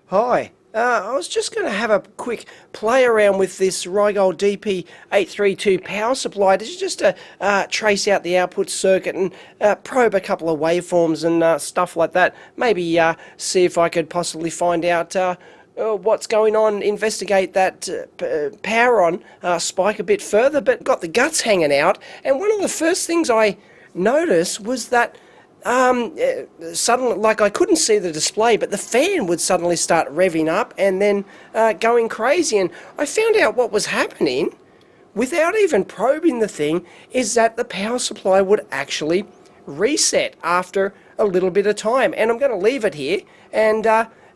Hi, I was just going to have a quick play around with this Rigol DP832 power supply just to trace out the output circuit and probe a couple of waveforms and stuff like that. Maybe see if I could possibly find out what's going on, investigate that power on spike a bit further, but got the guts hanging out. And one of the first things I noticed was that suddenly, like, I couldn't see the display, but the fan would suddenly start revving up and then going crazy. And I found out what was happening without even probing the thing is that the power supply would actually reset after a little bit of time. And I'm going to leave it here and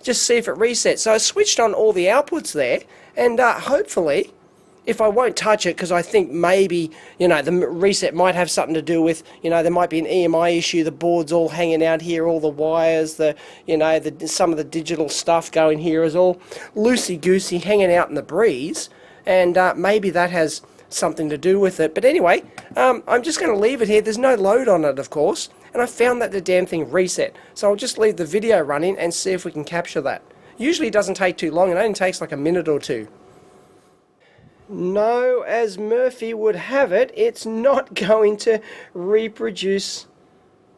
just see if it resets. So I switched on all the outputs there, and hopefully, if I won't touch it, because I think maybe, you know, the reset might have something to do with, you know, there might be an EMI issue, the board's all hanging out here, all the wires, some of the digital stuff going here is all loosey-goosey hanging out in the breeze, and maybe that has something to do with it. But anyway, I'm just going to leave it here. There's no load on it, of course, and I found that the damn thing reset. So I'll just leave the video running and see if we can capture that. Usually it doesn't take too long, it only takes like a minute or two. No, as Murphy would have it, it's not going to reproduce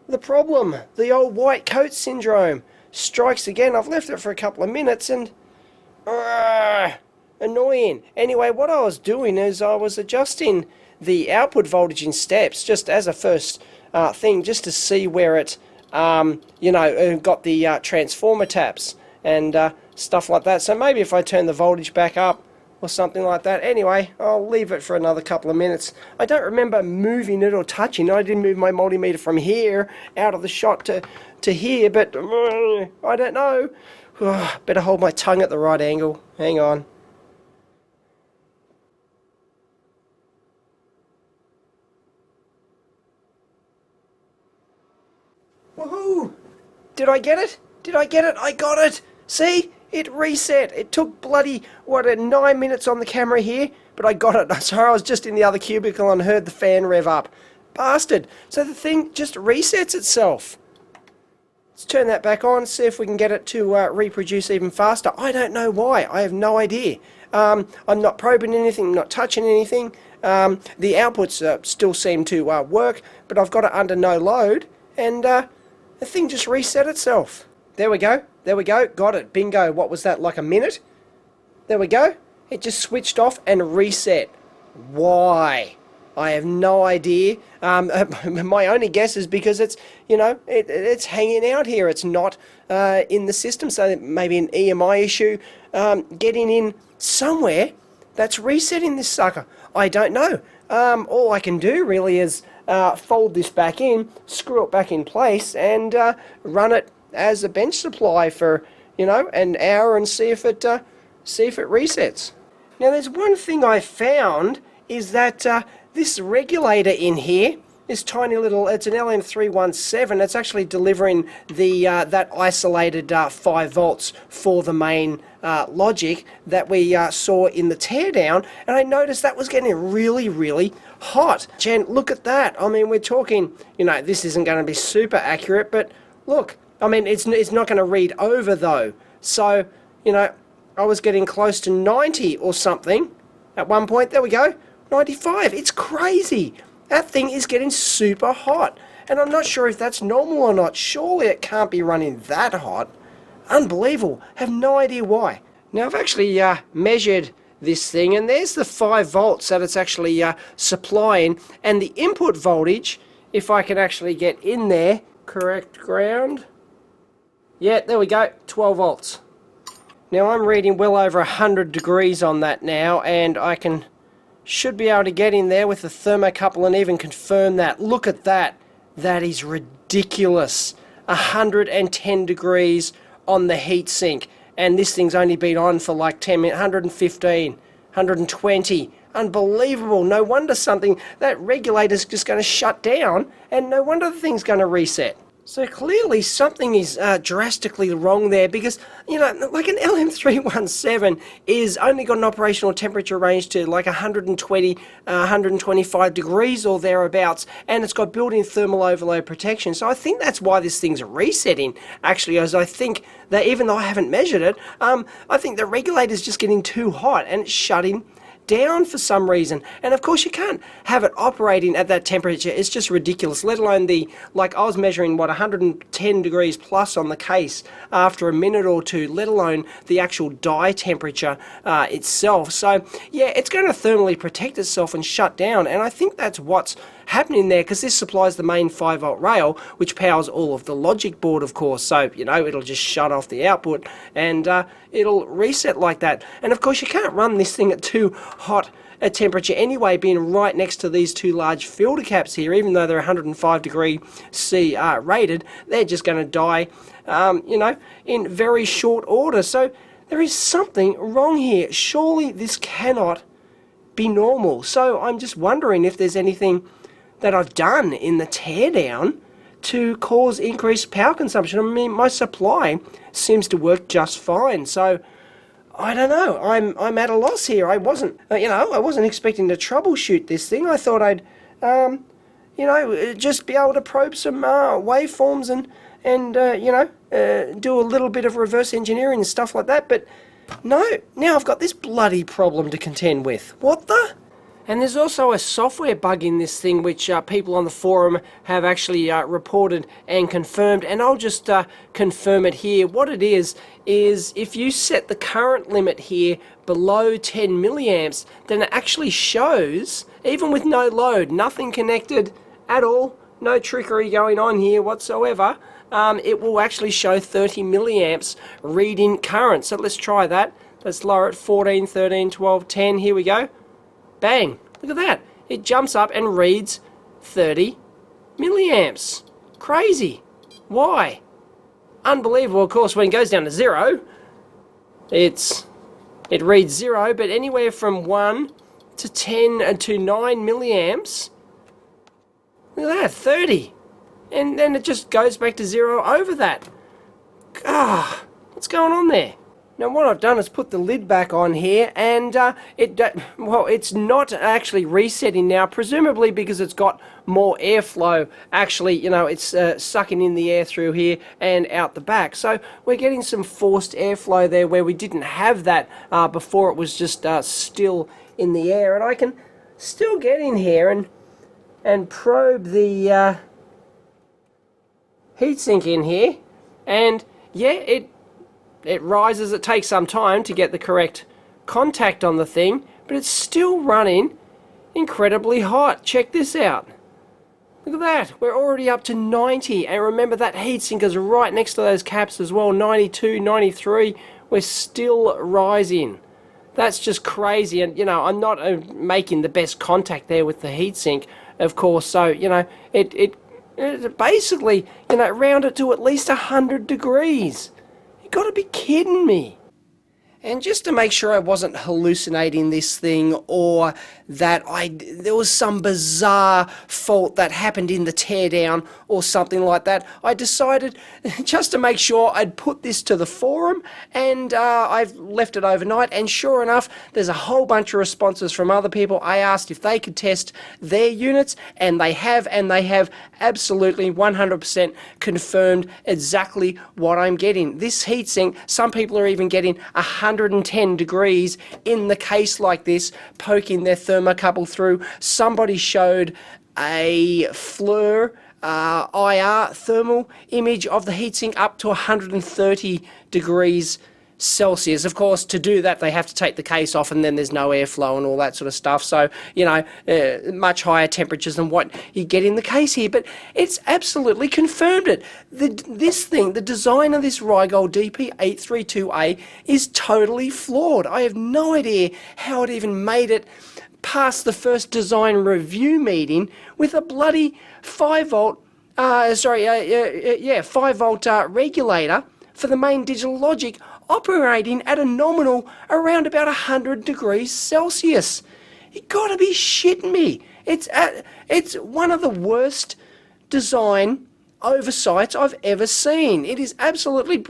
the problem. The old white coat syndrome strikes again. I've left it for a couple of minutes and annoying. Anyway, what I was doing is I was adjusting the output voltage in steps just as a first thing, just to see where it got the transformer taps and stuff like that. So maybe if I turn the voltage back up or something like that. Anyway, I'll leave it for another couple of minutes. I don't remember moving it or touching it. I didn't move my multimeter from here out of the shot to here, but I don't know. Better hold my tongue at the right angle. Hang on. Woohoo! Did I get it? Did I get it? I got it! See? It reset. It took bloody, 9 minutes on the camera here, but I got it. Sorry, I was just in the other cubicle and heard the fan rev up. Bastard. So the thing just resets itself. Let's turn that back on, see if we can get it to reproduce even faster. I don't know why. I have no idea. I'm not probing anything, not touching anything. The outputs still seem to work, but I've got it under no load, and the thing just reset itself. There we go. There we go. Got it. Bingo. What was that, like a minute? There we go. It just switched off and reset. Why? I have no idea. My only guess is because it's, it's hanging out here. It's not in the system, so maybe an EMI issue getting in somewhere that's resetting this sucker. I don't know. All I can do really is fold this back in, screw it back in place, and run it as a bench supply for, an hour and see if it resets. Now, there's one thing I found is that this regulator in here, this tiny little, it's an LM317. It's actually delivering the that isolated 5 volts for the main logic that we saw in the teardown, and I noticed that was getting really, really hot. Jen, look at that. I mean, we're talking, this isn't going to be super accurate, but look. I mean, it's not going to read over, though. So, I was getting close to 90 or something at one point. There we go. 95. It's crazy. That thing is getting super hot. And I'm not sure if that's normal or not. Surely it can't be running that hot. Unbelievable. Have no idea why. Now, I've actually measured this thing, and there's the 5 volts that it's actually supplying. And the input voltage, if I can actually get in there, correct ground. Yeah, there we go, 12 volts. Now I'm reading well over 100 degrees on that now, and I should be able to get in there with the thermocouple and even confirm that. Look at that. That is ridiculous. 110 degrees on the heatsink, and this thing's only been on for like 10 minutes, 115, 120. Unbelievable. No wonder that regulator's just going to shut down, and no wonder the thing's going to reset. So clearly something is drastically wrong there, because, you know, like an LM317 is only got an operational temperature range to like 120, 125 degrees or thereabouts, and it's got built-in thermal overload protection. So I think that's why this thing's resetting, actually, as I think that, even though I haven't measured it, I think the regulator's just getting too hot and it's shutting down for some reason. And of course you can't have it operating at that temperature. It's just ridiculous, let alone the, like, I was measuring, what, 110 degrees plus on the case after a minute or two, let alone the actual die temperature itself. So yeah, it's going to thermally protect itself and shut down, and I think that's what's happening there, because this supplies the main 5-volt rail, which powers all of the logic board, of course. So, you know, it'll just shut off the output and it'll reset like that. And of course you can't run this thing at too hot a temperature anyway, being right next to these two large filter caps here. Even though they're 105 degree C rated, they're just going to die, you know, in very short order. So there is something wrong here. Surely this cannot be normal. So I'm just wondering if there's anything that I've done in the teardown to cause increased power consumption. I mean, my supply seems to work just fine. So I don't know. I'm at a loss here. I wasn't, you know, I wasn't expecting to troubleshoot this thing. I thought I'd, you know, just be able to probe some waveforms and you know, do a little bit of reverse engineering and stuff like that. But no, now I've got this bloody problem to contend with. What the? And there's also a software bug in this thing, which people on the forum have actually reported and confirmed, and I'll just confirm it here. What it is if you set the current limit here below 10 milliamps, then it actually shows, even with no load, nothing connected at all, no trickery going on here whatsoever, it will actually show 30 milliamps reading current. So let's try that. Let's lower it, 14, 13, 12, 10, here we go. Bang! Look at that. It jumps up and reads 30 milliamps. Crazy. Why? Unbelievable. Of course, when it goes down to 0, it reads 0, but anywhere from 1 to 10 to 9 milliamps, look at that, 30. And then it just goes back to 0 over that. Ah, what's going on there? Now what I've done is put the lid back on here, and well, it's not actually resetting now, presumably because it's got more airflow. Actually, you know, it's sucking in the air through here and out the back. So we're getting some forced airflow there where we didn't have that before. It was just still in the air, and I can still get in here and probe the heatsink in here, and yeah, it rises. It takes some time to get the correct contact on the thing, but it's still running incredibly hot. Check this out. Look at that. We're already up to 90, and remember that heatsink is right next to those caps as well. 92, 93. We're still rising. That's just crazy. And you know, I'm not making the best contact there with the heatsink, of course. So you know, it basically, you know, round it to at least 100 degrees. Gotta be kidding me. And just to make sure I wasn't hallucinating this thing, or that there was some bizarre fault that happened in the teardown or something like that, I decided, just to make sure, I'd put this to the forum, and I've left it overnight, and sure enough, there's a whole bunch of responses from other people. I asked if they could test their units, and they have absolutely 100% confirmed exactly what I'm getting. This heatsink, some people are even getting 110 degrees in the case like this, poking their thermocouple through. Somebody showed a FLIR IR thermal image of the heatsink up to 130 degrees Celsius. Of course, to do that, they have to take the case off, and then there's no airflow and all that sort of stuff. So, you know, much higher temperatures than what you get in the case here. But it's absolutely confirmed it. This thing, the design of this Rigol DP832A is totally flawed. I have no idea how it even made it past the first design review meeting with a bloody 5-volt, 5-volt regulator for the main digital logic operating at a nominal around about 100 degrees Celsius. You gotta be shitting me. It's one of the worst design oversights I've ever seen. It is absolutely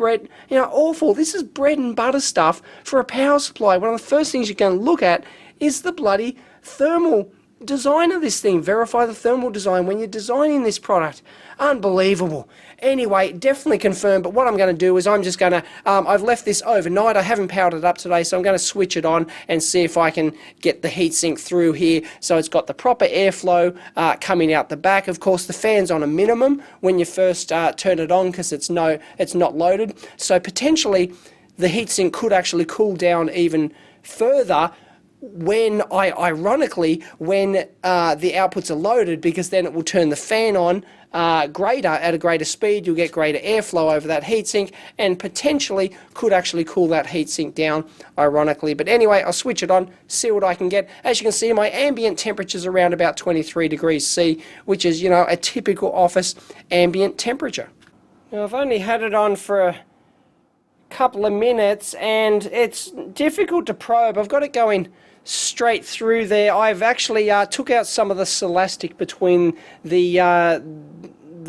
awful. This is bread and butter stuff for a power supply. One of the first things you're going to look at is the bloody thermal design of this thing. Verify the thermal design when you're designing this product. Unbelievable. Anyway, definitely confirmed, but what I'm going to do is I'm just going to, I've left this overnight. I haven't powered it up today, so I'm going to switch it on and see if I can get the heatsink through here so it's got the proper airflow coming out the back. Of course, the fan's on a minimum when you first turn it on because it's not loaded. So potentially the heatsink could actually cool down even further when ironically when the outputs are loaded, because then it will turn the fan on at a greater speed. You'll get greater airflow over that heatsink and potentially could actually cool that heatsink down, ironically. But anyway, I'll switch it on, see what I can get. As you can see, my ambient temperature is around about 23 degrees C, which is, a typical office ambient temperature. Now, I've only had it on for a couple of minutes and it's difficult to probe. I've got it going straight through there. I've actually took out some of the elastic between the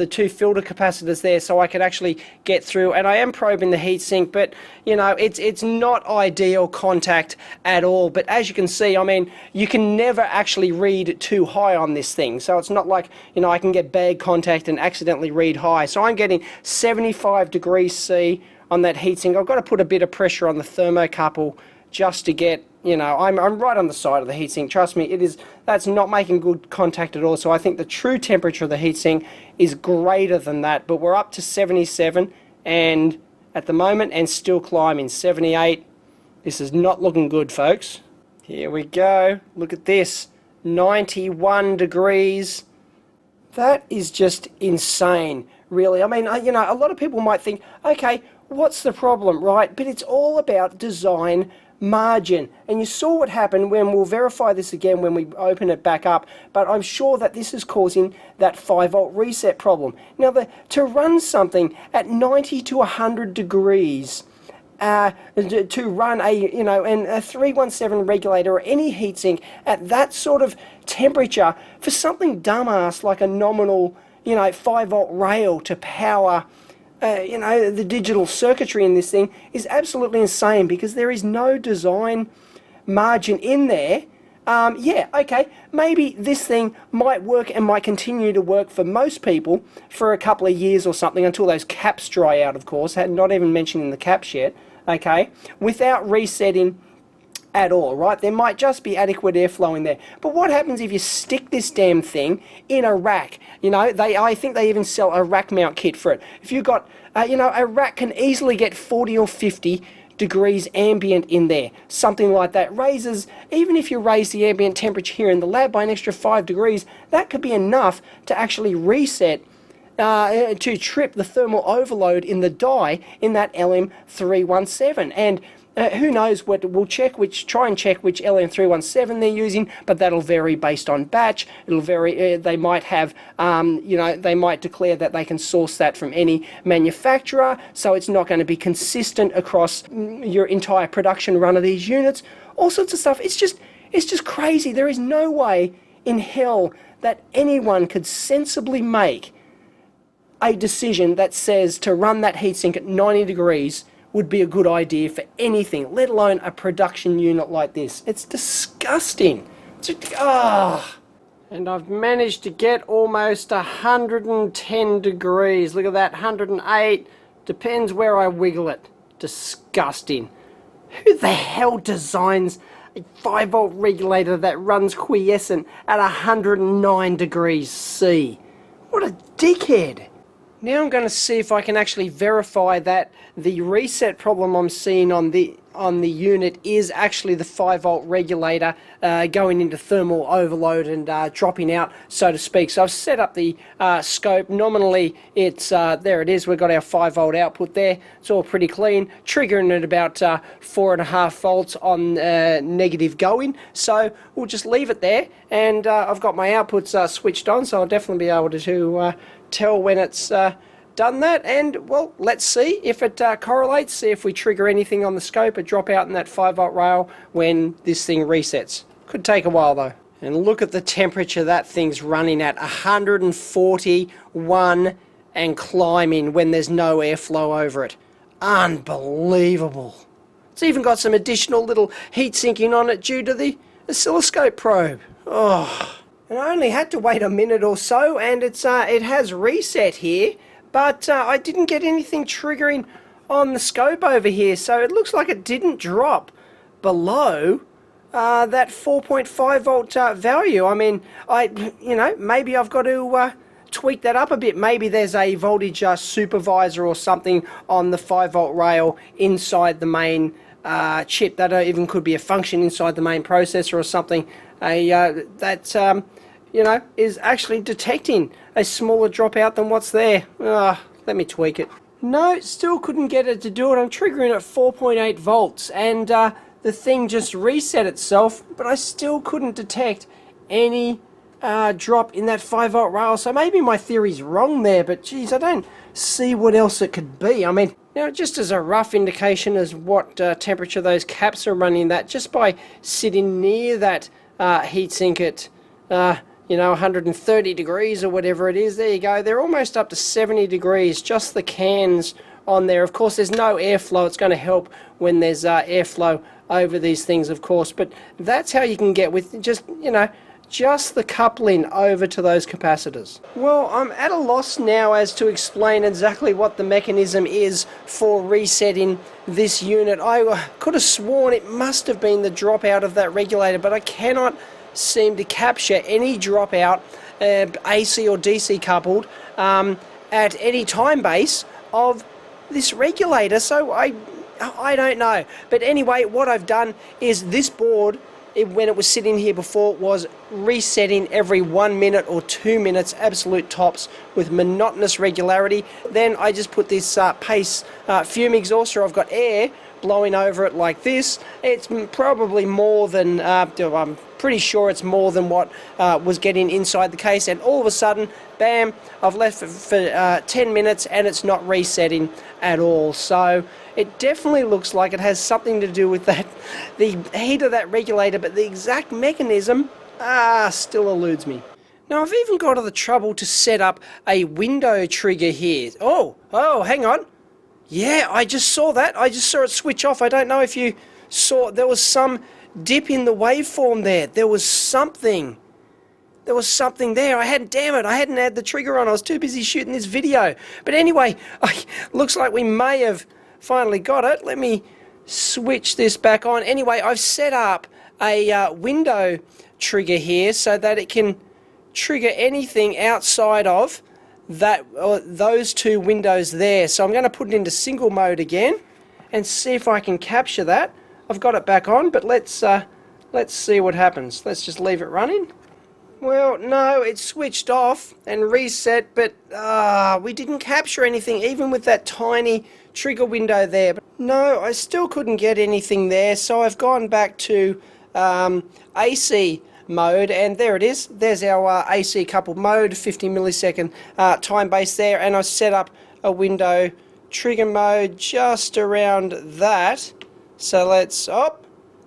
two filter capacitors there so I could actually get through, and I am probing the heatsink, but it's not ideal contact at all. But as you can see, I mean, you can never actually read too high on this thing, so it's not like I can get bad contact and accidentally read high. So I'm getting 75 degrees C on that heatsink. I've got to put a bit of pressure on the thermocouple just to get, I'm right on the side of the heatsink. Trust me, that's not making good contact at all. So I think the true temperature of the heatsink is greater than that. But we're up to 77 and at the moment, and still climbing. 78. This is not looking good, folks. Here we go. Look at this. 91 degrees. That is just insane, really. I mean, a lot of people might think, okay, what's the problem, right? But it's all about design margin, and you saw what happened when we'll verify this again when we open it back up, but I'm sure that this is causing that 5-volt reset problem. Now, to run something at 90 to 100 degrees, to run a 317 regulator or any heatsink at that sort of temperature for something dumbass like a nominal 5-volt rail to power the digital circuitry in this thing is absolutely insane, because there is no design margin in there. Yeah, okay, maybe this thing might work and might continue to work for most people for a couple of years or something, until those caps dry out, of course, not even mentioning the caps yet, okay, without resetting at all, right? There might just be adequate airflow in there. But what happens if you stick this damn thing in a rack? I think they even sell a rack mount kit for it. If you've got, a rack can easily get 40 or 50 degrees ambient in there. Something like that raises, even if you raise the ambient temperature here in the lab by an extra 5 degrees, that could be enough to actually reset to trip the thermal overload in the die in that LM317. And who knows what we'll try and check which LM317 they're using, but that'll vary based on batch. It'll vary. They might have, they might declare that they can source that from any manufacturer, so it's not going to be consistent across your entire production run of these units. All sorts of stuff. It's just crazy. There is no way in hell that anyone could sensibly make a decision that says to run that heatsink at 90 degrees would be a good idea for anything, let alone a production unit like this. It's disgusting. And I've managed to get almost 110 degrees. Look at that, 108. Depends where I wiggle it. Disgusting. Who the hell designs a 5-volt regulator that runs quiescent at 109 degrees C? What a dickhead. Now I'm going to see if I can actually verify that the reset problem I'm seeing on the unit is actually the 5-volt regulator going into thermal overload and dropping out, so to speak. So I've set up the scope. Nominally, it's there it is. We've got our 5-volt output there. It's all pretty clean. Triggering at about 4.5 volts on negative going. So we'll just leave it there. And I've got my outputs switched on, so I'll definitely be able to tell when it's done that. And well, let's see if it correlates, see if we trigger anything on the scope, a drop out in that 5-volt rail when this thing resets. Could take a while though. And look at the temperature that thing's running at, 141 and climbing when there's no airflow over it. Unbelievable. It's even got some additional little heat sinking on it due to the oscilloscope probe. Oh, and I only had to wait a minute or so, and it has reset here, but I didn't get anything triggering on the scope over here, so it looks like it didn't drop below that 4.5 volt value. I mean, maybe I've got to tweak that up a bit. Maybe there's a voltage supervisor or something on the 5 volt rail inside the main chip. That even could be a function inside the main processor or something that is actually detecting a smaller dropout than what's there. Let me tweak it. No, still couldn't get it to do it. I'm triggering at 4.8 volts and the thing just reset itself, but I still couldn't detect any drop in that 5 volt rail. So maybe my theory's wrong there, but geez, I don't see what else it could be. I mean, now just as a rough indication as what temperature those caps are running at, just by sitting near that heatsink at 130 degrees or whatever it is, there you go, they're almost up to 70 degrees, just the cans on there. Of course, there's no airflow. It's going to help when there's airflow over these things, of course, but that's how you can get with just the coupling over to those capacitors. Well, I'm at a loss now as to explain exactly what the mechanism is for resetting this unit. I could have sworn it must have been the dropout of that regulator, but I cannot seem to capture any dropout, AC or DC coupled, at any time base of this regulator, so I don't know. But anyway, what I've done is this board, when it was sitting here before, was resetting every 1 minute or 2 minutes, absolute tops, with monotonous regularity. Then I just put this pace fume exhauster. I've got air blowing over it like this. It's probably more than, I'm pretty sure it's more than what was getting inside the case, and all of a sudden, bam, I've left it for 10 minutes and it's not resetting at all. So it definitely looks like it has something to do with that, the heat of that regulator, but the exact mechanism still eludes me. Now I've even got to the trouble to set up a window trigger here. Oh, hang on. Yeah, I just saw that. I just saw it switch off. I don't know if you saw, there was some dip in the waveform there. There was something there. I hadn't had the trigger on. I was too busy shooting this video. But anyway, looks like we may have finally got it. Let me switch this back on. Anyway, I've set up a window trigger here so that it can trigger anything outside of that those two windows there. So I'm going to put it into single mode again and see if I can capture that. I've got it back on, but let's see what happens. Let's just leave it running. Well, no, it switched off and reset, but we didn't capture anything, even with that tiny trigger window there. But no, I still couldn't get anything there, so I've gone back to AC mode, and there it is. There's our AC coupled mode, 50 millisecond time base there, and I've set up a window trigger mode just around that. So let's,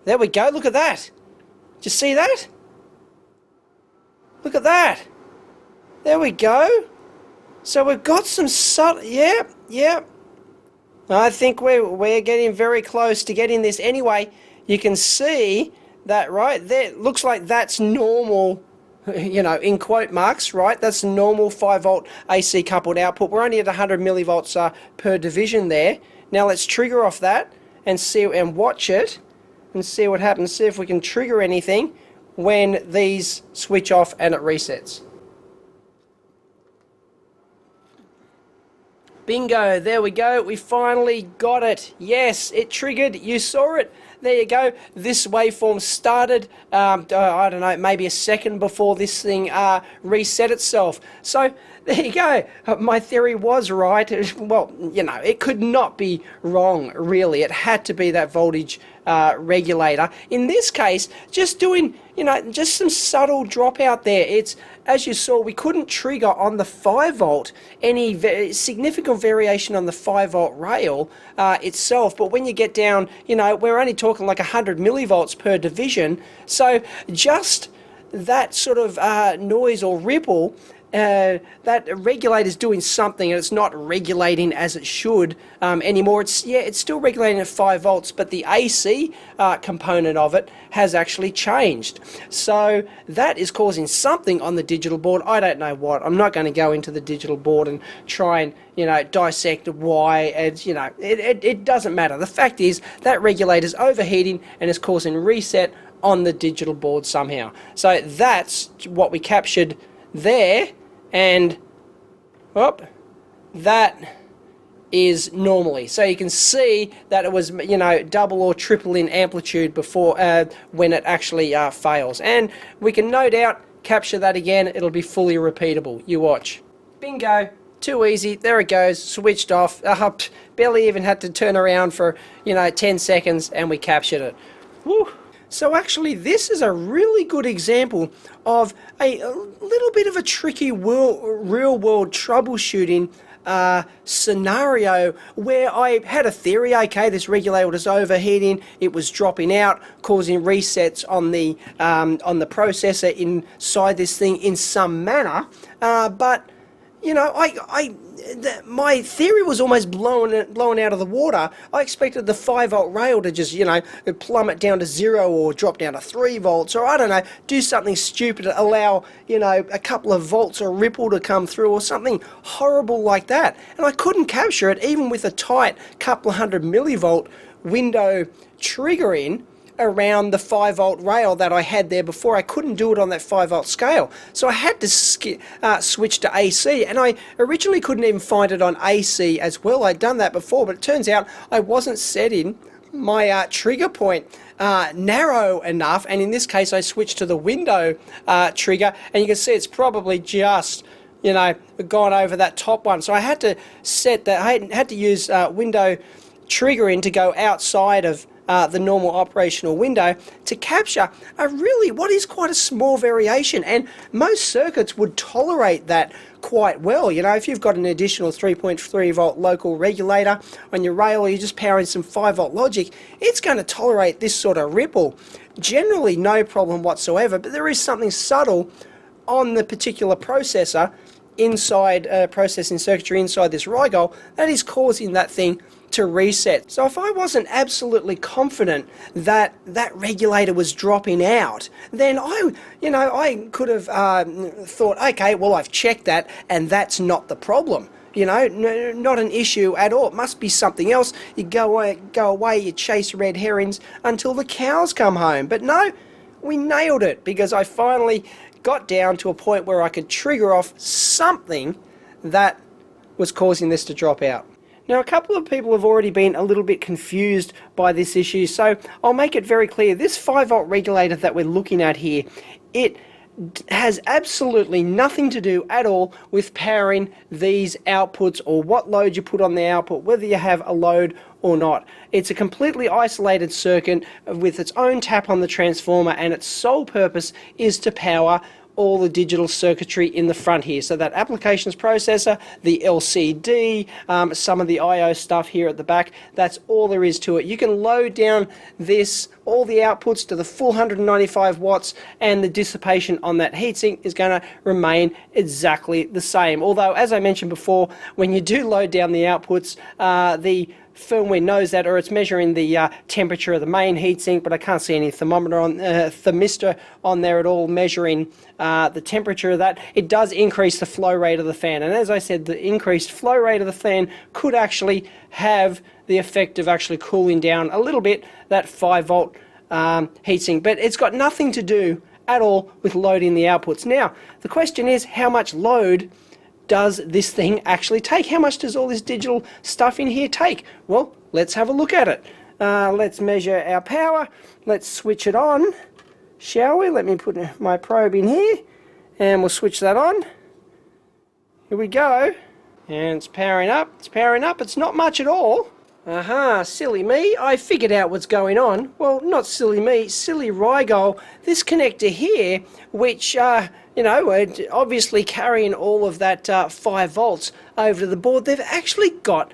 there we go, look at that. Did you see that? Look at that. There we go. So we've got some subtle, yeah. I think we're getting very close to getting this. Anyway, you can see that right there. Looks like that's normal, in quote marks, right? That's normal 5 volt AC coupled output. We're only at 100 millivolts per division there. Now let's trigger off that and see and watch it and see what happens. See if we can trigger anything when these switch off and it resets. Bingo, there we go. We finally got it. Yes, it triggered. You saw it. There you go. This waveform started, I don't know, maybe a second before this thing reset itself. So there you go. My theory was right. Well, it could not be wrong, really. It had to be that voltage regulator. In this case, just doing, just some subtle dropout there. It's, as you saw, we couldn't trigger on the 5 volt any significant variation on the 5 volt rail itself. But when you get down, we're only talking like 100 millivolts per division. So just that sort of noise or ripple that regulator's doing something and it's not regulating as it should anymore. It's still regulating at 5 volts, but the AC component of it has actually changed. So that is causing something on the digital board. I don't know what. I'm not going to go into the digital board and try and, dissect why. And, it doesn't matter. The fact is that regulator's overheating and is causing reset on the digital board somehow. So that's what we captured there, and that is normally. So you can see that it was double or triple in amplitude before when it actually fails, and we can no doubt capture that again. It'll be fully repeatable. You watch. Bingo. Too easy. There it goes. Switched off. Barely even had to turn around for 10 seconds and we captured it. Woo. So actually this is a really good example of a little bit of a tricky real-world troubleshooting scenario where I had a theory. Okay, this regulator was overheating, it was dropping out, causing resets on the processor inside this thing in some manner, but my theory was almost blown out of the water. I expected the 5-volt rail to just, plummet down to 0 or drop down to 3 volts, or I don't know, do something stupid to allow, a couple of volts or ripple to come through or something horrible like that. And I couldn't capture it even with a tight couple of 100 millivolt window trigger in around the 5-volt rail that I had there before. I couldn't do it on that 5-volt scale, so I had to switch to AC, and I originally couldn't even find it on AC as well. I'd done that before, but it turns out I wasn't setting my trigger point narrow enough, and in this case I switched to the window trigger, and you can see it's probably just gone over that top one. So I had to set that. I had to use window triggering to go outside of the normal operational window to capture what is quite a small variation, and most circuits would tolerate that quite well. If you've got an additional 3.3 volt local regulator on your rail, or you're just powering some 5-volt logic, it's going to tolerate this sort of ripple. Generally no problem whatsoever, but there is something subtle on the particular processor inside processing circuitry inside this Rigol that is causing that thing to reset. So if I wasn't absolutely confident that that regulator was dropping out, then I could have thought, okay, well, I've checked that and that's not the problem. Not an issue at all. It must be something else. You go away, you chase red herrings until the cows come home. But no, we nailed it, because I finally got down to a point where I could trigger off something that was causing this to drop out. Now, a couple of people have already been a little bit confused by this issue, so I'll make it very clear. This 5-volt regulator that we're looking at here, it has absolutely nothing to do at all with powering these outputs or what load you put on the output, whether you have a load or not. It's a completely isolated circuit with its own tap on the transformer, and its sole purpose is to power all the digital circuitry in the front here. So that applications processor, the LCD, some of the I/O stuff here at the back, that's all there is to it. You can load down all the outputs to the full 195 watts, and the dissipation on that heatsink is going to remain exactly the same. Although, as I mentioned before, when you do load down the outputs, the firmware knows that, or it's measuring the temperature of the main heatsink, but I can't see any thermistor on there at all measuring the temperature of that. It does increase the flow rate of the fan, and as I said, the increased flow rate of the fan could actually have the effect of actually cooling down a little bit that 5-volt heatsink, but it's got nothing to do at all with loading the outputs. Now, the question is, how much load does this thing actually take? How much does all this digital stuff in here take? Well, let's have a look at it. Let's measure our power. Let's switch it on, shall we? Let me put my probe in here, and we'll switch that on. Here we go. And it's powering up. It's powering up. It's not much at all. Aha, silly me. I figured out what's going on. Well, not silly me, silly Rigol. This connector here, which, obviously carrying all of that 5 volts over to the board, they've actually got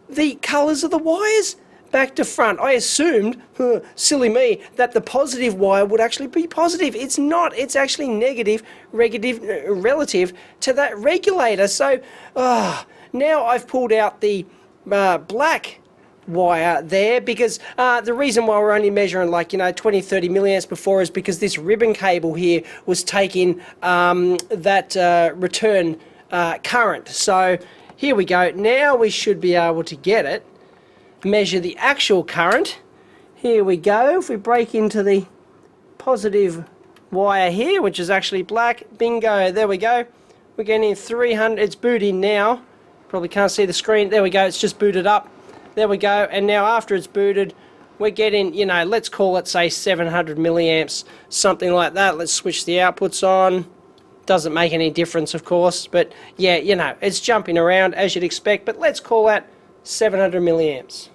the colours of the wires back to front. I assumed, silly me, that the positive wire would actually be positive. It's not. It's actually negative relative to that regulator. So now I've pulled out the black wire there, because the reason why we're only measuring 20-30 milliamps before is because this ribbon cable here was taking that return current. So here we go. Now we should be able to get it, measure the actual current. Here we go. If we break into the positive wire here, which is actually black, bingo, there we go. We're getting 300, it's booting now. Probably can't see the screen. There we go, it's just booted up. There we go, and now after it's booted, we're getting, let's call it, say, 700 milliamps, something like that. Let's switch the outputs on. Doesn't make any difference, of course, but yeah, it's jumping around as you'd expect, but let's call that 700 milliamps.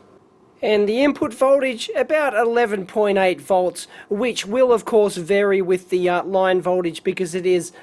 And the input voltage, about 11.8 volts, which will, of course, vary with the line voltage because it is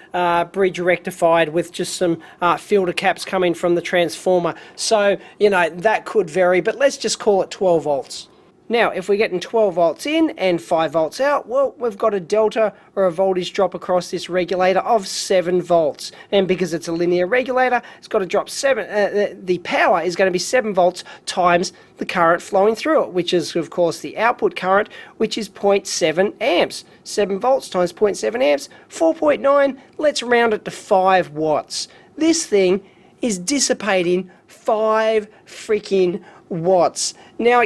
bridge rectified with just some filter caps coming from the transformer. So, that could vary, but let's just call it 12 volts. Now, if we're getting 12 volts in and 5 volts out, well, we've got a delta or a voltage drop across this regulator of 7 volts. And because it's a linear regulator, it's got to drop 7, the power is going to be 7 volts times the current flowing through it, which is, of course, the output current, which is 0.7 amps. 7 volts times 0.7 amps, 4.9, let's round it to 5 watts. This thing is dissipating 5 freaking watts. Now,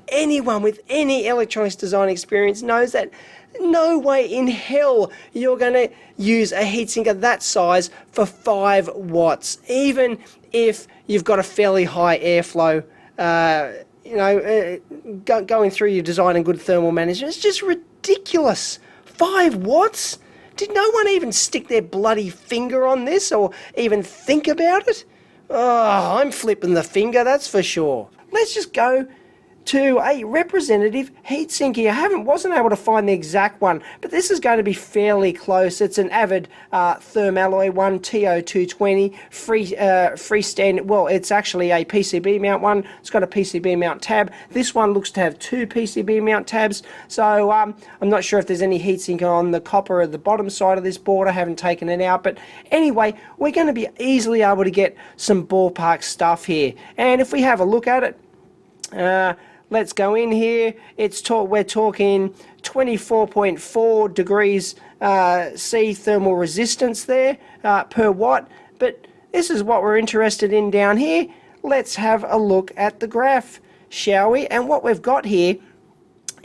anyone with any electronics design experience knows that no way in hell you're going to use a heatsink of that size for 5 watts, even if you've got a fairly high airflow, going through your design and good thermal management. It's just ridiculous. 5 watts? Did no one even stick their bloody finger on this or even think about it? Oh, I'm flipping the finger, that's for sure. Let's just go to a representative heatsink here. I wasn't able to find the exact one, but this is going to be fairly close. It's an Avid thermalloy one, TO220, freestanding. Well, it's actually a PCB mount one. It's got a PCB mount tab. This one looks to have 2 PCB mount tabs, so I'm not sure if there's any heatsink on the copper at the bottom side of this board. I haven't taken it out, but anyway, we're going to be easily able to get some ballpark stuff here. And if we have a look at it, let's go in here. We're talking 24.4 degrees C thermal resistance there per watt. But this is what we're interested in down here. Let's have a look at the graph, shall we? And what we've got here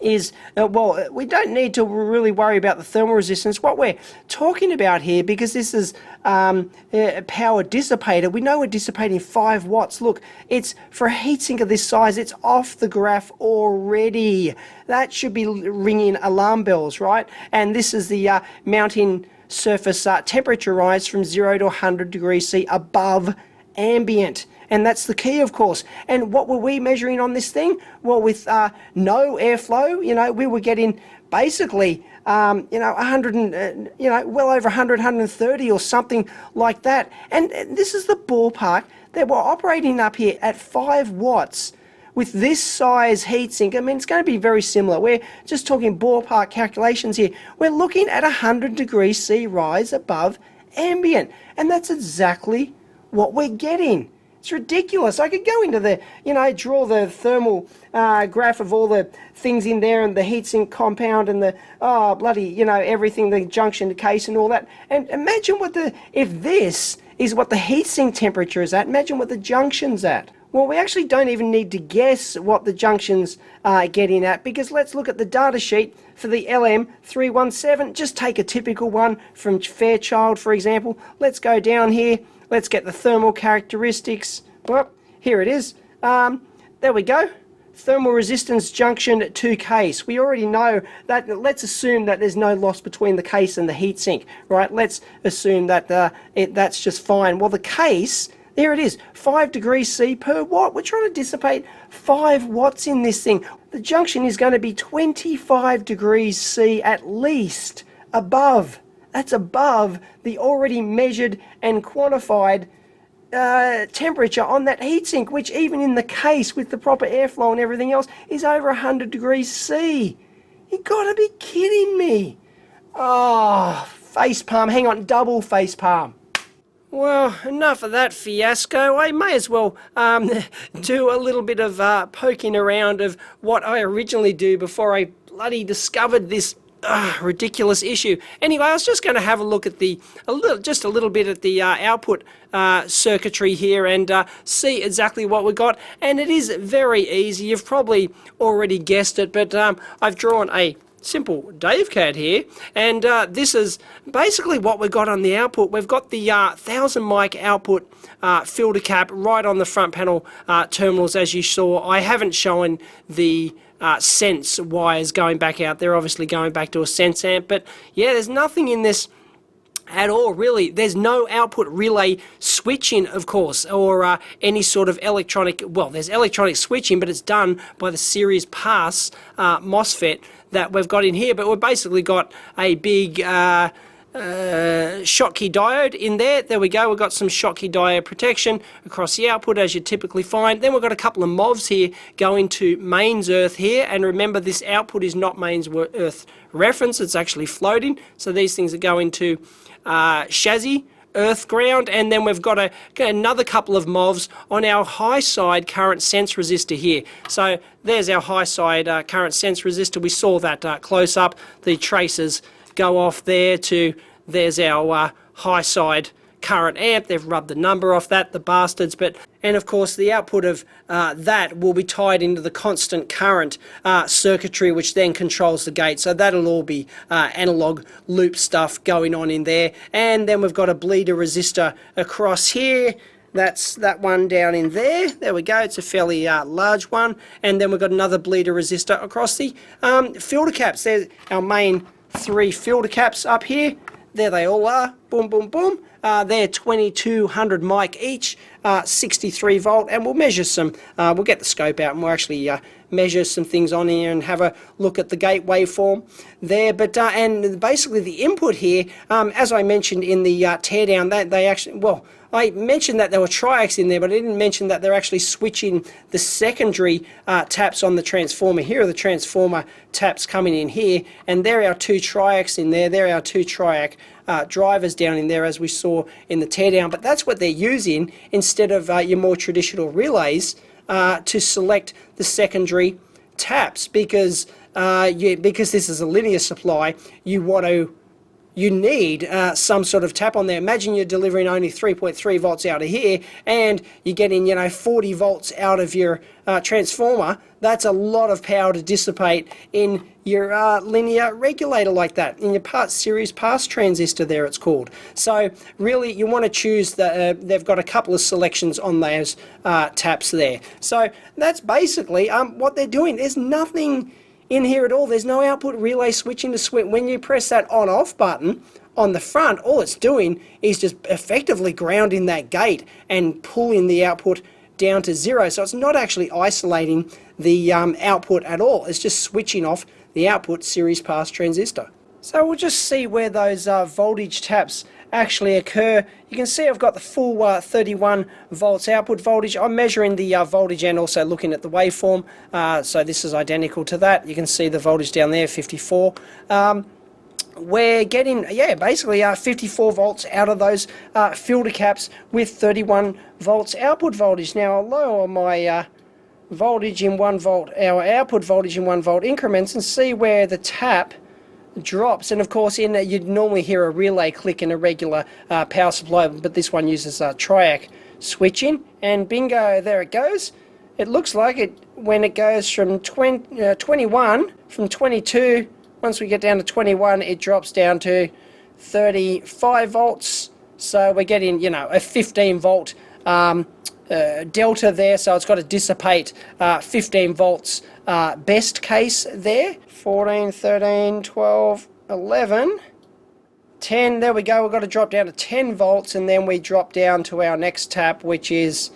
is, well, we don't need to really worry about the thermal resistance. What we're talking about here, because this is power dissipated, we know we're dissipating 5 watts. Look, it's for a heatsink of this size, it's off the graph already. That should be ringing alarm bells, right? And this is the mounting surface temperature rise from 0 to 100 degrees C above ambient. And that's the key, of course. And what were we measuring on this thing? Well, with no airflow, we were getting basically, 100 and, well over 100, 130 or something like that. And this is the ballpark that we're operating up here at 5 watts with this size heatsink. I mean, it's going to be very similar. We're just talking ballpark calculations here. We're looking at 100 degrees C rise above ambient. And that's exactly what we're getting. It's ridiculous. I could go into the, draw the thermal graph of all the things in there and the heatsink compound and the, everything, the junction, the case and all that. And imagine if this is what the heatsink temperature is at, imagine what the junction's at. Well, we actually don't even need to guess what the junction's getting at, because let's look at the data sheet for the LM317. Just take a typical one from Fairchild, for example. Let's go down here. Let's get the thermal characteristics. Well, here it is. There we go. Thermal resistance junction to case. We already know that. Let's assume that there's no loss between the case and the heatsink, right? Let's assume that that's just fine. Well, the case, there it is, 5 degrees C per watt. We're trying to dissipate 5 watts in this thing. The junction is going to be 25 degrees C at least above. That's above the already measured and quantified temperature on that heatsink, which even in the case with the proper airflow and everything else is over 100 degrees C. You gotta be kidding me. Oh, facepalm. Hang on, double facepalm. Well, enough of that fiasco. I may as well do a little bit of poking around of what I originally do before I bloody discovered this ridiculous issue. Anyway, I was just going to have a look at just a little bit at the output circuitry here and see exactly what we got. And it is very easy. You've probably already guessed it, but I've drawn a simple Dave CAD here, and this is basically what we've got on the output. We've got the 1000 mic output filter cap right on the front panel terminals, as you saw. I haven't shown the sense wires going back out. They're obviously going back to a sense amp, but yeah, there's nothing in this at all, really. There's no output relay switching, of course, or any sort of electronic, well, there's electronic switching, but it's done by the series pass MOSFET that we've got in here. But we've basically got a big Schottky diode in there. There we go. We've got some Schottky diode protection across the output, as you typically find. Then we've got a couple of MOVs here going to mains earth here. And remember, this output is not mains earth reference. It's actually floating. So these things are going to chassis, earth ground, and then we've got another couple of MOVs on our high side current sense resistor here. So there's our high side current sense resistor. We saw that close up. The traces go off there to, there's our high side current amp. They've rubbed the number off that, the bastards. And of course the output of that will be tied into the constant current circuitry, which then controls the gate. So that'll all be analog loop stuff going on in there. And then we've got a bleeder resistor across here. That's that one down in there. There we go. It's a fairly large one. And then we've got another bleeder resistor across the filter caps. There's our main 3 filter caps up here. There they all are. Boom, boom, boom. They're 2200 mic each, 63 volt, and we'll measure some, we'll get the scope out and we'll actually measure some things on here and have a look at the gate waveform there. But and basically the input here, as I mentioned in the teardown, that they actually, well, I mentioned that there were triacs in there, but I didn't mention that they're actually switching the secondary taps on the transformer. Here are the transformer taps coming in here, and there are our 2 triacs in there. There are our 2 triac drivers down in there, as we saw in the teardown. But that's what they're using instead of your more traditional relays to select the secondary taps, because because this is a linear supply, you need some sort of tap on there. Imagine you're delivering only 3.3 volts out of here and you're getting, 40 volts out of your transformer. That's a lot of power to dissipate in your linear regulator like that, in your series pass transistor there, it's called. So really you want to choose they've got a couple of selections on those taps there. So that's basically what they're doing. There's nothing in here at all. There's no output relay switching to switch. When you press that on-off button on the front, all it's doing is just effectively grounding that gate and pulling the output down to 0. So it's not actually isolating the output at all. It's just switching off the output series pass transistor. So we'll just see where those voltage taps actually occur. You can see I've got the full 31 volts output voltage. I'm measuring the voltage and also looking at the waveform. So this is identical to that. You can see the voltage down there, 54. We're getting, basically 54 volts out of those filter caps with 31 volts output voltage. Now I'll lower my voltage in 1 volt, our output voltage in 1 volt increments, and see where the tap drops. And of course you'd normally hear a relay click in a regular power supply, but this one uses triac switching, and bingo, there it goes. It looks like it when it goes from 21, from 22, once we get down to 21 it drops down to 35 volts. So we're getting a 15 volt delta there, so it's got to dissipate 15 volts best case there. 14, 13, 12, 11, 10, there we go. We've got to drop down to 10 volts, and then we drop down to our next tap, which is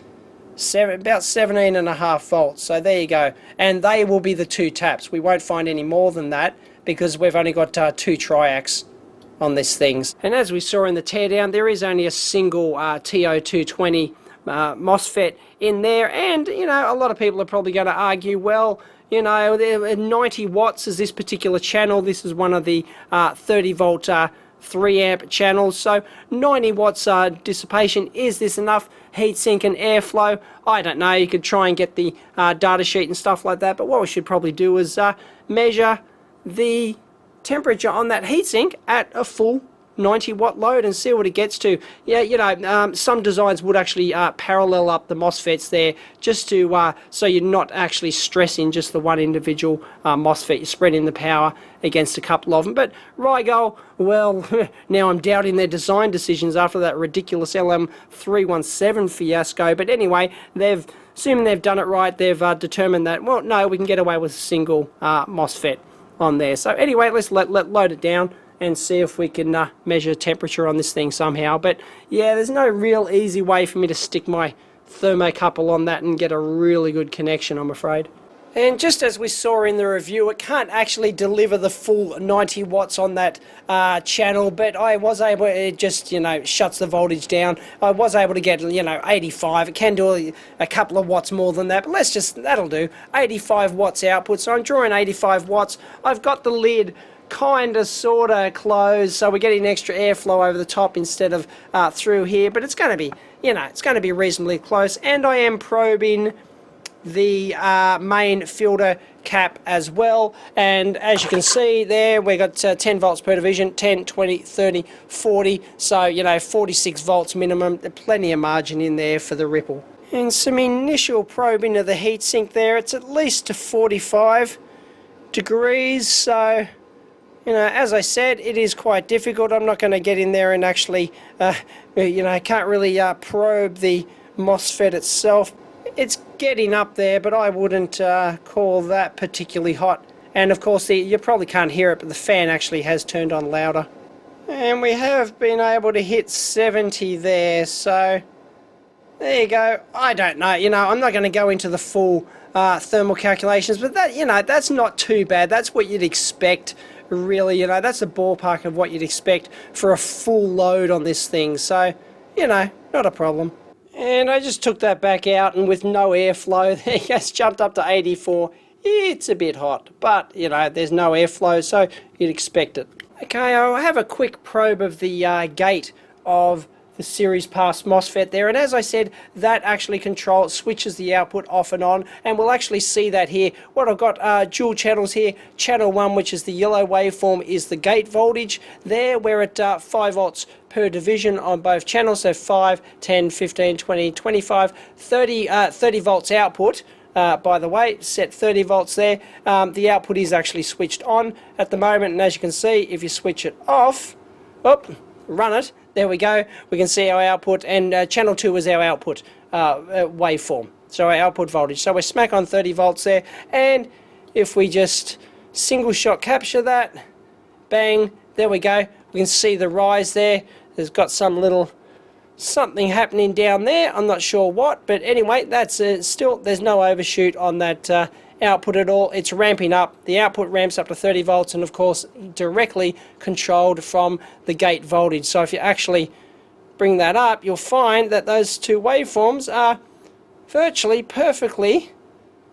about 17.5 volts. So there you go, and they will be the 2 taps. We won't find any more than that because we've only got 2 triacs on this thing. And as we saw in the teardown, there is only a single TO220 MOSFET in there. And, you know, a lot of people are probably going to argue, well, you know, 90 watts is this particular channel. This is one of the 30 volt 3 amp channels, so 90 watts dissipation. Is this enough heatsink and airflow? I don't know. You could try and get the data sheet and stuff like that, but what we should probably do is measure the temperature on that heatsink at a full 90 watt load and see what it gets to. Yeah, you know, some designs would actually parallel up the MOSFETs there, just to so you're not actually stressing just the one individual MOSFET. You're spreading the power against a couple of them. But Rigol, well, now I'm doubting their design decisions after that ridiculous LM317 fiasco. But anyway, assuming they've done it right, they've determined that, well, no, we can get away with a single MOSFET on there. So anyway, let's let load it down and see if we can measure temperature on this thing somehow. But yeah, there's no real easy way for me to stick my thermocouple on that and get a really good connection, I'm afraid. And just as we saw in the review, it can't actually deliver the full 90 watts on that channel, but I was able, it just, you know, shuts the voltage down. I was able to get, you know, 85. It can do a couple of watts more than that, but that'll do. 85 watts output, so I'm drawing 85 watts. I've got the lid kind of sort of closed, so we're getting extra airflow over the top instead of through here, but it's going to be, you know, it's going to be reasonably close. And I am probing the main filter cap as well, and as you can see there, we got 10 volts per division, 10, 20, 30, 40, so, you know, 46 volts minimum. There's plenty of margin in there for the ripple. And some initial probing of the heatsink there, it's at least to 45 degrees, so, you know, as I said, it is quite difficult. I'm not going to get in there and actually, you know, I can't really probe the MOSFET itself. It's getting up there, but I wouldn't call that particularly hot. And of course, you probably can't hear it, but the fan actually has turned on louder. And we have been able to hit 70 there, so there you go. I don't know, you know, I'm not going to go into the full thermal calculations, but that, you know, that's not too bad. That's what you'd expect, really. You know, that's the ballpark of what you'd expect for a full load on this thing, so, you know, not a problem. And I just took that back out, and with no airflow, it's jumped up to 84. It's a bit hot, but, you know, there's no airflow, so you'd expect it. Okay, I'll have a quick probe of the gate of the series pass MOSFET there, and as I said, that actually switches the output off and on, and we'll actually see that here. What I've got dual channels here. Channel 1, which is the yellow waveform, is the gate voltage. There we're at 5 volts per division on both channels, so 5, 10, 15, 20, 25, 30 volts output. By the way, set 30 volts there. The output is actually switched on at the moment, and as you can see, if you switch it off, run it, there we go, we can see our output, and channel 2 is our output waveform, so our output voltage. So we're smack on 30 volts there, and if we just single shot capture that, bang, there we go, we can see the rise there. There's got some little something happening down there, I'm not sure what, but anyway, that's still, there's no overshoot on that output at all. It's ramping up. The output ramps up to 30 volts, and of course directly controlled from the gate voltage. So if you actually bring that up, you'll find that those two waveforms are virtually perfectly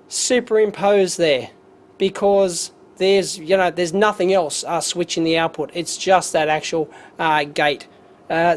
superimposed there, because there's, you know, there's nothing else switching the output. It's just that actual gate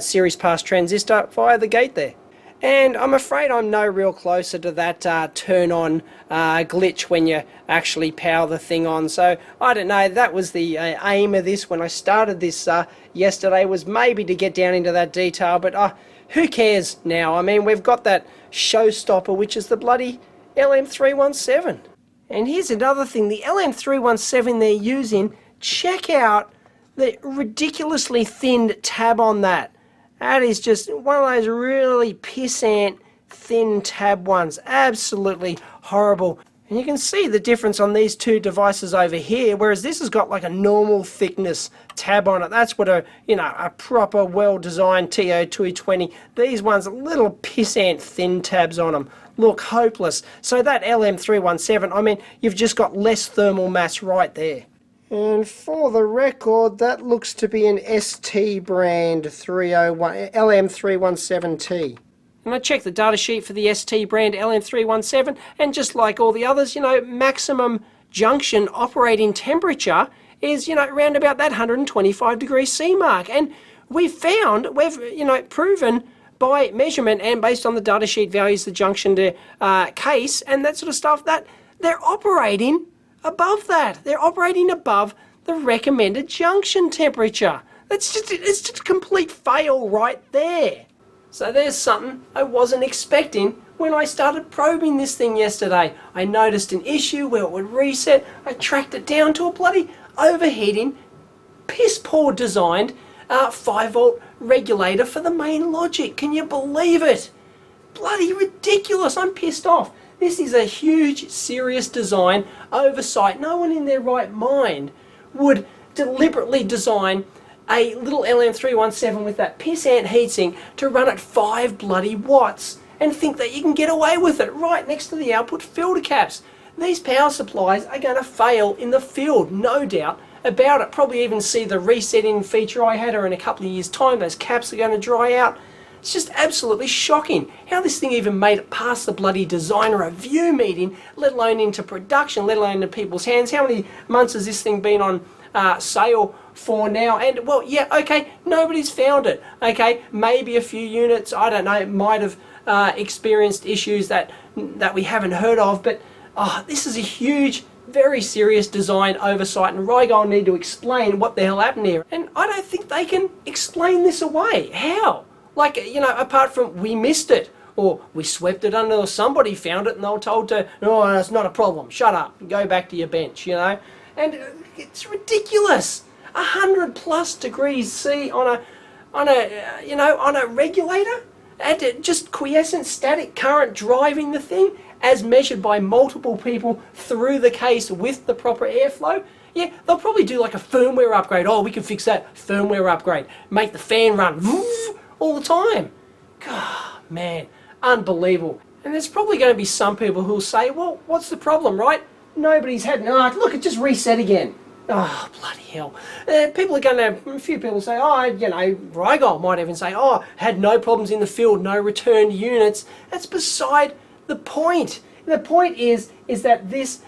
series pass transistor via the gate there. And I'm afraid I'm no real closer to that turn on glitch when you actually power the thing on. So I don't know, that was the aim of this when I started this yesterday, was maybe to get down into that detail, but who cares now? I mean, we've got that showstopper, which is the bloody LM317. And here's another thing, the LM317 they're using, check out the ridiculously thin tab on that. That is just one of those really pissant thin tab ones. Absolutely horrible. And you can see the difference on these two devices over here, whereas this has got like a normal thickness tab on it. That's what a, you know, a proper well-designed TO220. These ones, little pissant thin tabs on them. Look hopeless. So that LM317, I mean, you've just got less thermal mass right there. And for the record, that looks to be an ST brand 301, LM317T. And I checked the data sheet for the ST brand LM317, and just like all the others, maximum junction operating temperature is, around about that 125 degrees C mark. And we've proven by measurement and based on the data sheet values, the junction to case and that sort of stuff, that they're operating above that. They're operating above the recommended junction temperature. It's just a complete fail right there. So there's something I wasn't expecting when I started probing this thing yesterday. I noticed an issue where it would reset. I tracked it down to a bloody overheating, piss poor designed 5-volt regulator for the main logic. Can you believe it? Bloody ridiculous. I'm pissed off. This is a huge, serious design oversight. No one in their right mind would deliberately design a little LM317 with that pissant heatsink to run at 5 bloody watts and think that you can get away with it right next to the output filter caps. These power supplies are going to fail in the field, no doubt about it. Probably even see the resetting feature I had, or in a couple of years' time those caps are going to dry out. It's just absolutely shocking how this thing even made it past the bloody design review meeting, let alone into production, let alone into people's hands. How many months has this thing been on sale for now? And well, yeah, okay, nobody's found it. Okay, maybe a few units, I don't know, might have experienced issues that we haven't heard of, but this is a huge, very serious design oversight, and Rigol need to explain what the hell happened here. And I don't think they can explain this away. How? Like, apart from we missed it, or we swept it under, or somebody found it and they were told to, no, it's not a problem, shut up, go back to your bench, And it's ridiculous. 100+ degrees C on a regulator, and just quiescent static current driving the thing, as measured by multiple people through the case with the proper airflow. Yeah, they'll probably do like a firmware upgrade. Oh, we can fix that firmware upgrade. Make the fan run all the time. God, man, unbelievable. And there's probably going to be some people who'll say, well, what's the problem, right? Nobody's had, look, it just reset again. Oh, bloody hell. People are going to, a few people say, Rigol might even say, had no problems in the field, no returned units. That's beside the point. The point is that this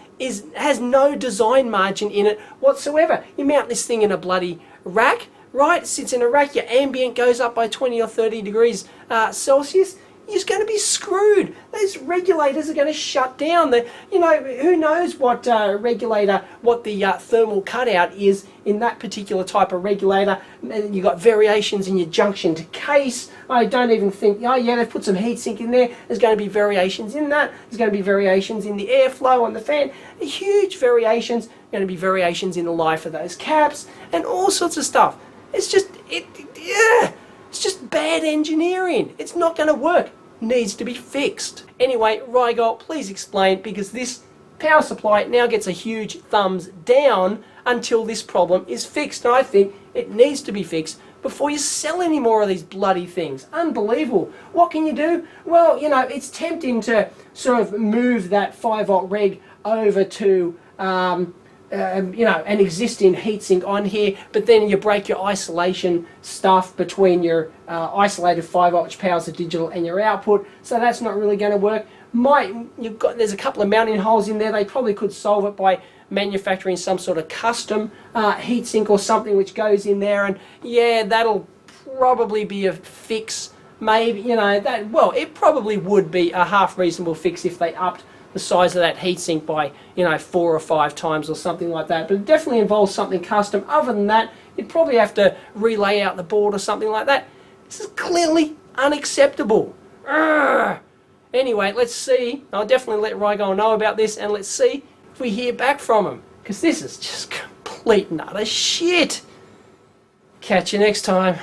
has no design margin in it whatsoever. You mount this thing in a bloody rack, right? It sits in a rack, your ambient goes up by 20 or 30 degrees Celsius. You're just going to be screwed. Those regulators are going to shut down. Who knows what regulator, what the thermal cutout is in that particular type of regulator. You've got variations in your junction to case. I don't even think, they've put some heatsink in there. There's going to be variations in that. There's going to be variations in the airflow on the fan. Huge variations. Going to be variations in the life of those caps and all sorts of stuff. It's just, it's just bad engineering. It's not going to work. Needs to be fixed. Anyway, Rigol, please explain, because this power supply now gets a huge thumbs down until this problem is fixed. And I think it needs to be fixed before you sell any more of these bloody things. Unbelievable. What can you do? Well, it's tempting to sort of move that 5-volt reg over to an existing heatsink on here, but then you break your isolation stuff between your isolated 5-volt, which powers the digital, and your output, so that's not really going to work. There's a couple of mounting holes in there. They probably could solve it by manufacturing some sort of custom heatsink or something which goes in there, and yeah, that'll probably be a fix. Maybe, it probably would be a half reasonable fix if they upped the size of that heatsink by 4 or 5 times or something like that, but it definitely involves something custom. Other than that, you'd probably have to relay out the board or something like that. This is clearly unacceptable. Urgh. Anyway, let's see. I'll definitely let Rigol know about this, and let's see if we hear back from him, because this is just complete and utter shit. Catch you next time.